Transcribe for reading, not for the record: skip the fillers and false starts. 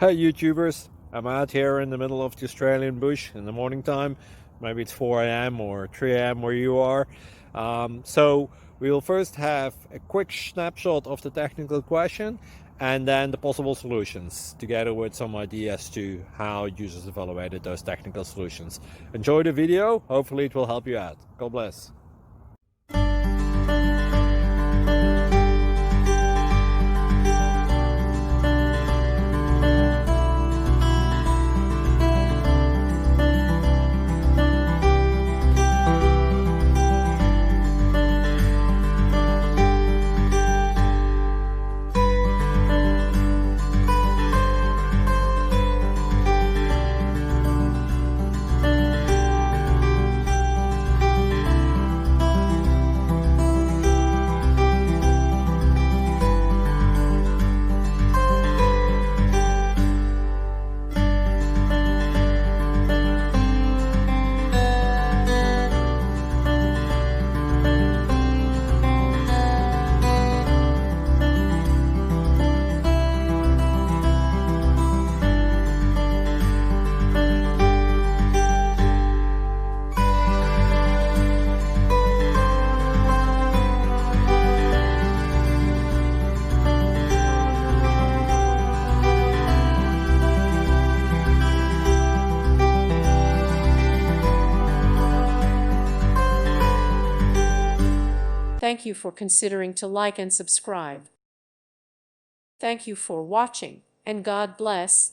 Hey YouTubers, I'm out here in the middle of the Australian bush in the morning time. Maybe it's 4 a.m. or 3 a.m. where you are. So we'll first have a quick snapshot of the technical question and then the possible solutions, together with some ideas to how users evaluated those technical solutions. Enjoy the video, hopefully it will help you out. God bless. Thank you for considering to like and subscribe. Thank you for watching, and God bless.